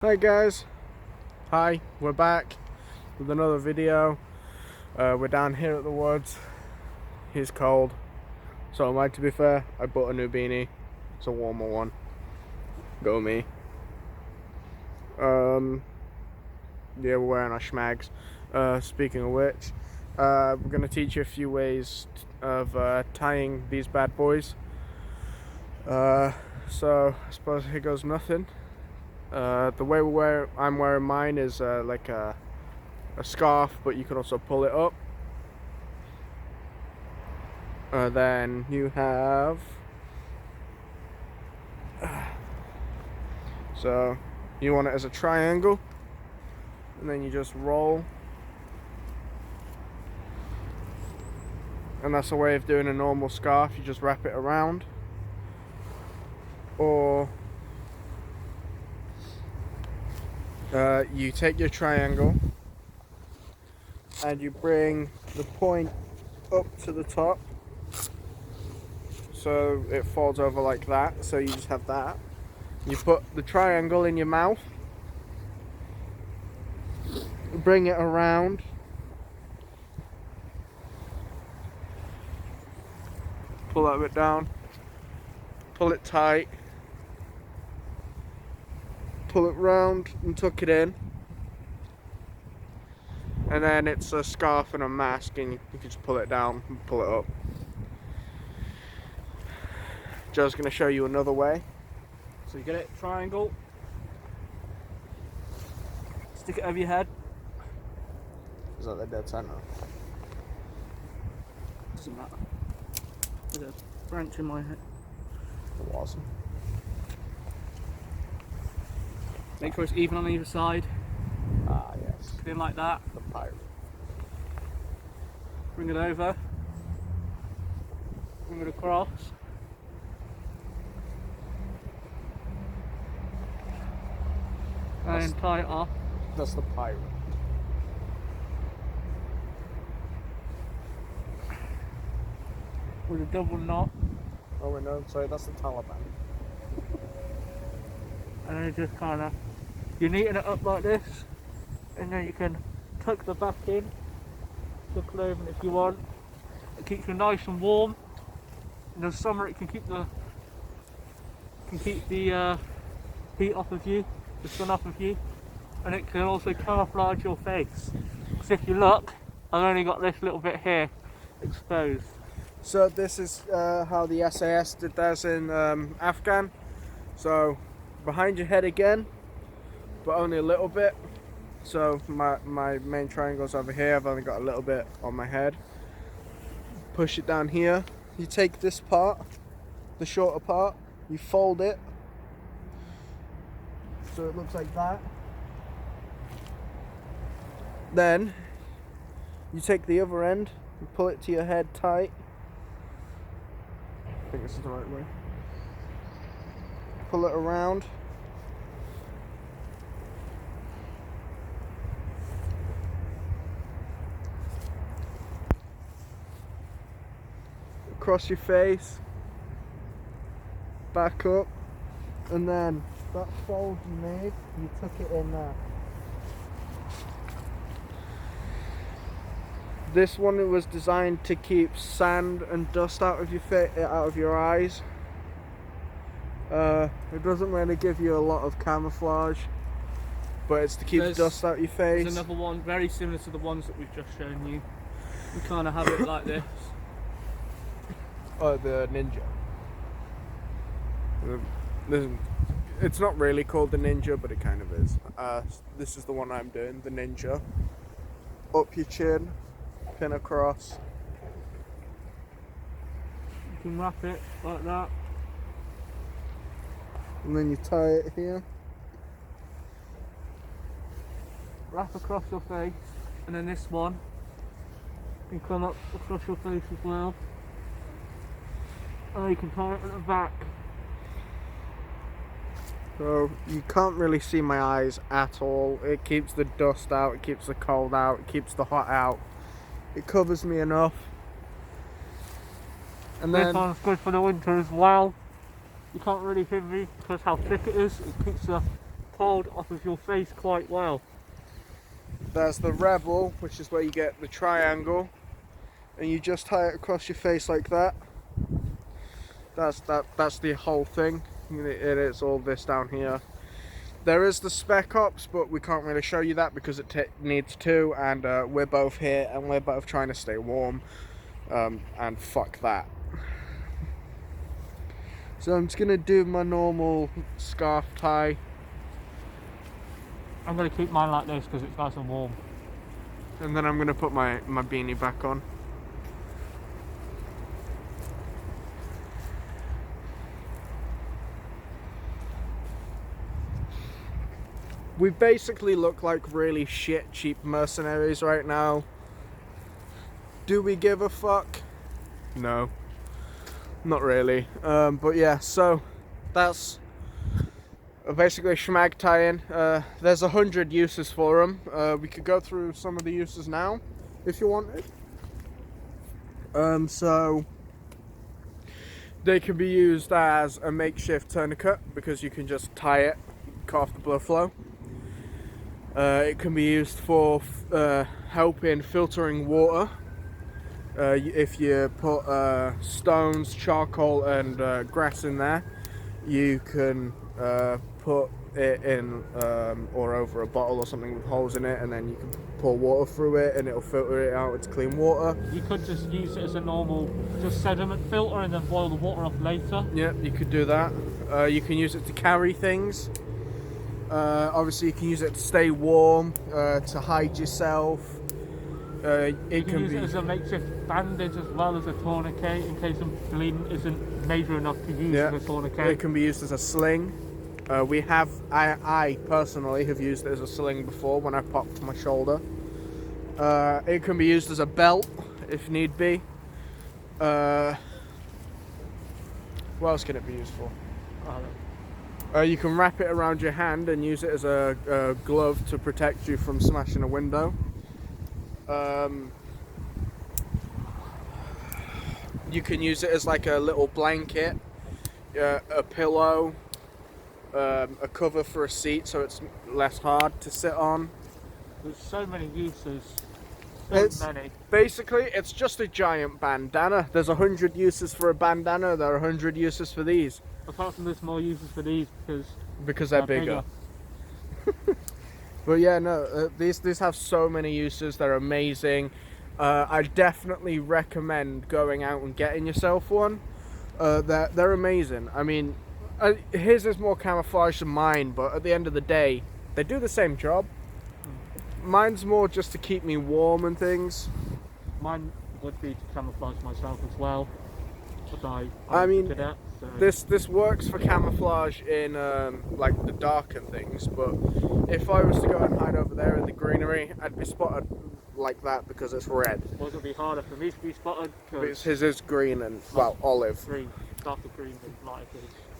Hi guys, hi, we're back with another video. We're down here at the woods. It's cold, so am I, to be fair. I bought a new beanie. It's a warmer one. Go me. Yeah, we're wearing our shemaghs. Speaking of which, we're going to teach you a few ways of tying these bad boys. So I suppose here goes nothing. The way I'm wearing mine is like a scarf, but you can also pull it up. Then you have, so you want it as a triangle, and then you just roll, and that's a way of doing a normal scarf. You just wrap it around, or you take your triangle and you bring the point up to the top, so it folds over like that. So you just have that. You put the triangle in your mouth, bring it around, pull that bit down, pull it tight, pull it round and tuck it in, and then it's a scarf and a mask, and you can just pull it down and pull it up. Joe's going to show you another way. So you get it, triangle, stick it over your head. Is that the dead center? Doesn't matter. There's a branch in my head. Awesome. Make sure it's even on either side. Ah, yes. Put it in like that. The pirate. Bring it over. Bring it across. And tie it off. That's the pirate. With a double knot. Oh wait, no, sorry, that's the Taliban. And then you just kind of, you're neating it up like this. And then you can tuck the back in. Tuck it over if you want. It keeps you nice and warm. In the summer it can keep the heat off of you, the sun off of you, and it can also camouflage your face. Because if you look, I've only got this little bit here exposed. So this is how the SAS did theirs in Afghan. So behind your head again, but only a little bit. So my main triangle's over here. I've only got a little bit on my head. Push it down here. You take this part, the shorter part, you fold it so it looks like that. Then you take the other end and pull it to your head tight. I think this is the right way. Pull it around. Across your face. Back up. And then that fold you made, you tuck it in there. This one was designed to keep sand and dust out of your eyes. It doesn't really give you a lot of camouflage, but it's to keep dust out your face. There's another one very similar to the ones that we've just shown you. We kind of have it like this. Oh, the ninja. It's not really called the ninja, but it kind of is. This is the one I'm doing, the ninja. Up your chin, pin across. You can wrap it like that. And then you tie it here. Wrap across your face, and then this one can come up across your face as well. And you can tie it at the back. So you can't really see my eyes at all. It keeps the dust out, it keeps the cold out, it keeps the hot out. It covers me enough. And This then one's good for the winter as well. You can't really hear me because how thick it is. It keeps the cold off of your face quite well. There's the Rebel, which is where you get the triangle, and you just tie it across your face like that. That's the whole thing. It is all this down here. There is the Spec Ops, but we can't really show you that because it needs two, and we're both here and we're both trying to stay warm, and fuck that. So I'm just gonna do my normal scarf tie. I'm going to keep mine like this because it's nice and warm. And then I'm gonna put my beanie back on. We basically look like really shit, cheap mercenaries right now. Do we give a fuck? No. Not really. But yeah, so that's basically shemagh tie-in. There's 100 uses for them. We could go through some of the uses now, if you wanted. So they can be used as a makeshift tourniquet because you can just tie it, cut off the blood flow. It can be used for help in filtering water. If you put stones, charcoal and grass in there, you can put it in or over a bottle or something with holes in it, and then you can pour water through it and it'll filter it out into clean water. You could just use it as a normal just sediment filter and then boil the water off later. Yep, you could do that. You can use it to carry things. Obviously you can use it to stay warm, to hide yourself. You can use it as a makeshift bandage as well as a tourniquet in case the bleeding isn't major enough to use as a tourniquet. It can be used as a sling. I personally have used it as a sling before when I popped my shoulder. It can be used as a belt if need be. What else can it be used for? You can wrap it around your hand and use it as a glove to protect you from smashing a window. You can use it as like a little blanket, a pillow, a cover for a seat so it's less hard to sit on. There's so many uses. Basically, it's just a giant bandana. There's 100 uses for a bandana, there are 100 uses for these. Apart from there's more uses for these because they're bigger. But yeah, no, these have so many uses. They're amazing. I definitely recommend going out and getting yourself one. They're amazing. I mean, his is more camouflage than mine, but at the end of the day, they do the same job. Mine's more just to keep me warm and things. Mine would be to camouflage myself as well. But I mean, that, so. this works for camouflage in like the dark and things, but if I was to go and hide over there in the greenery, I'd be spotted like that because it's red. Well, it'll be harder for me to be spotted because his is green and, well, olive. Green, darker green than lighter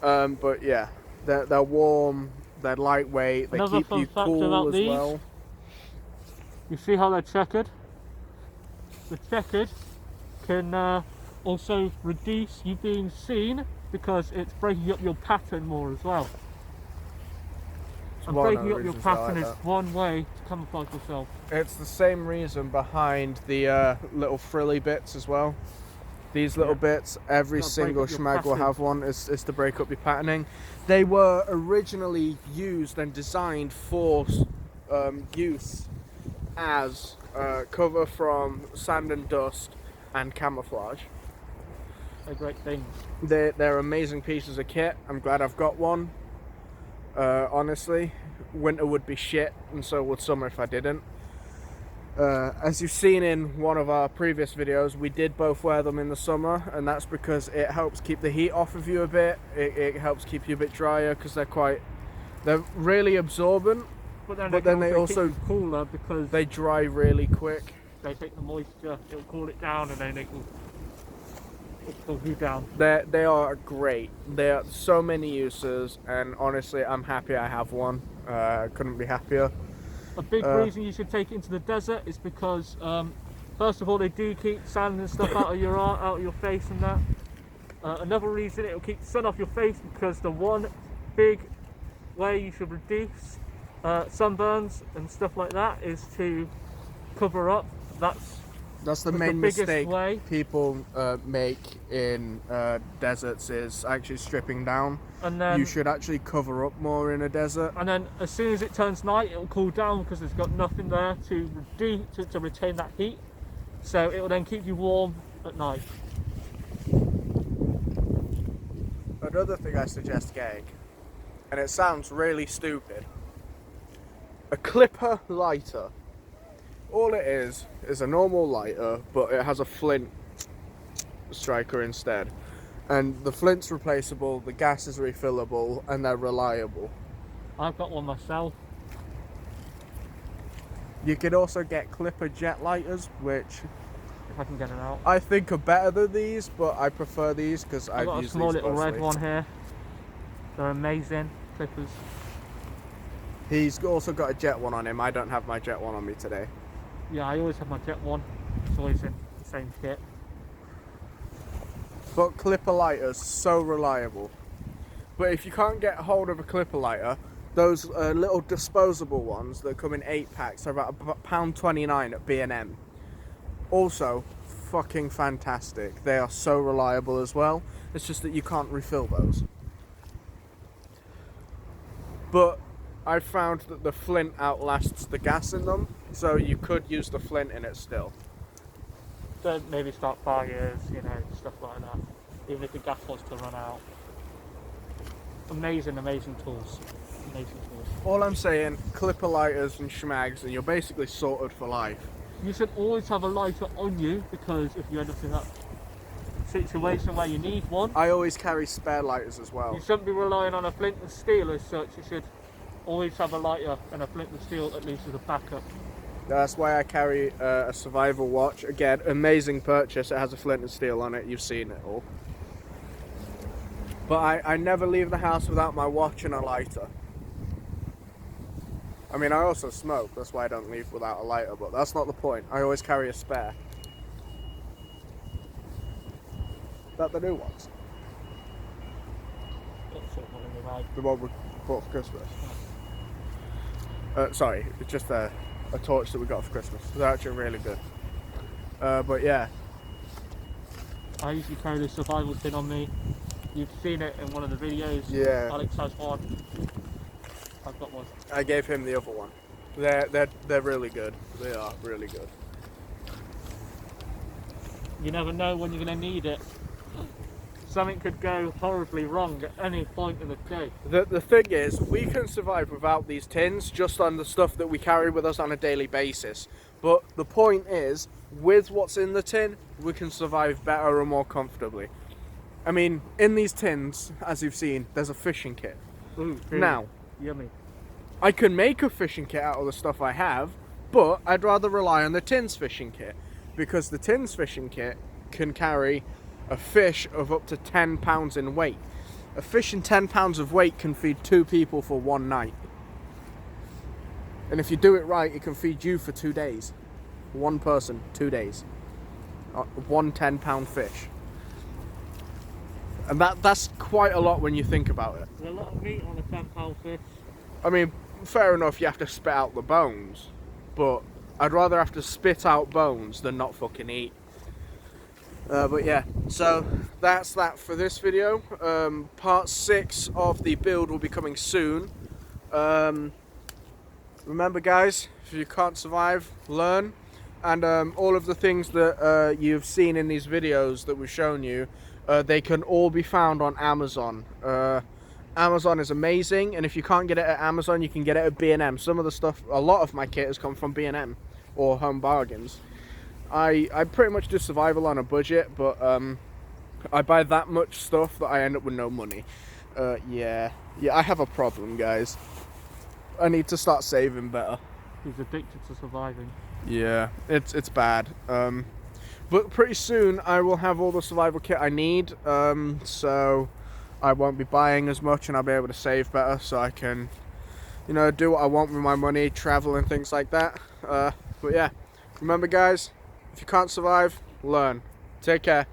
green. But yeah, they're warm, they're lightweight, they keep you cool as well. You see how they're checkered? The checkered can also reduce you being seen because it's breaking up your pattern more as well. And breaking up your pattern is one way to camouflage yourself. It's the same reason behind the little frilly bits as well. These little bits, every single shemagh will have one, is to break up your patterning. They were originally used and designed for use as cover from sand and dust and camouflage. They're great things. They're amazing pieces of kit. I'm glad I've got one. Honestly, winter would be shit, and so would summer if I didn't. As you've seen in one of our previous videos, we did both wear them in the summer, and that's because it helps keep the heat off of you a bit. It helps keep you a bit drier because they're really absorbent. But then they also keep you cooler because they dry really quick. They take the moisture, it'll cool it down, and then it'll cool you down. They are great. There are so many uses, and honestly, I'm happy I have one. I couldn't be happier. A big reason you should take it into the desert is because, first of all, they do keep sand and stuff out of your face and that. Another reason, it'll keep the sun off your face because the one big way you should reduce sunburns and stuff like that is to cover up. That's the the main biggest mistake way. people make in deserts, is actually stripping down. And then You should actually cover up more in a desert. And then as soon as it turns night, it will cool down because it's got nothing there to retain that heat. So it will then keep you warm at night. Another thing I suggest getting, and it sounds really stupid, a clipper lighter. All it is a normal lighter, but it has a flint striker instead. And the flint's replaceable, the gas is refillable, and they're reliable. I've got one myself. You could also get clipper jet lighters, which If I can get it out. I think are better than these, but I prefer these because I've I've got a used small these little mostly. red one here. They're amazing clippers. He's also got a jet one on him. I don't have my jet one on me today. Yeah, I always have my jet one. It's always in the same kit. But clipper lighters, so reliable. But if you can't get hold of a clipper lighter, those little disposable ones that come in 8 packs are about £1.29 at B&M. Also, fucking fantastic. They are so reliable as well. It's just that you can't refill those. But I found that the flint outlasts the gas in them, so you could use the flint in it still. Don't maybe start fires, you know, stuff like that. Even if the gas was to run out. Amazing, amazing tools. Amazing tools. All I'm saying, clipper lighters and shemaghs, and you're basically sorted for life. You should always have a lighter on you because if you end up in that situation where you need one, I always carry spare lighters as you well. shouldn't be relying on a flint and steel as such. You should always have a lighter and a flint and steel at least as a backup. That's why I carry a survival watch. Again, amazing purchase. It has a flint and steel on it. You've seen it all. But I never leave the house without my watch and a lighter. I mean, I also smoke. That's why I don't leave without a lighter. But that's not the point. I always carry a spare. That the new ones? That's it, one in the bag. The one we bought for Christmas? Sorry, it's just a torch that we got for Christmas. They're actually really good. But yeah. I usually carry the survival tin on me. You've seen it in one of the videos. Yeah. Alex has one. I've got one. I gave him the other one. They're really good. They are really good. You never know when you're going to need it. Something could go horribly wrong at any point in the day. The thing is, we can survive without these tins just on the stuff that we carry with us on a daily basis. But the point is, with what's in the tin, we can survive better and more comfortably. I mean, in these tins, as you've seen, there's a fishing kit. Ooh, really Now, yummy. I can make a fishing kit out of the stuff I have, but I'd rather rely on the tins fishing kit, because the tins fishing kit can carry a fish of up to 10 pounds in weight. A fish in 10 pounds of weight can feed 2 people for one night. And if you do it right, it can feed you for 2 days. One person, 2 days. One 10-pound fish. And that's quite a lot when you think about it. There's a lot of meat on a 10-pound fish. I mean, fair enough, you have to spit out the bones, but I'd rather have to spit out bones than not fucking eat. But yeah, so that's that for this video. Part 6 of the build will be coming soon. Remember guys, if you can't survive, learn. And all of the things that you've seen in these videos that we've shown you, they can all be found on Amazon. Amazon is amazing, and if you can't get it at Amazon, you can get it at B&M. Some of the stuff, a lot of my kit has come from B&M or Home Bargains. I pretty much do survival on a budget, but I buy that much stuff that I end up with no money. Yeah, I have a problem, guys. I need to start saving better. He's addicted to surviving. Yeah, it's bad. But pretty soon I will have all the survival kit I need, so I won't be buying as much, and I'll be able to save better, so I can, you know, do what I want with my money, travel and things like that. But yeah, remember guys, if you can't survive, learn. Take care.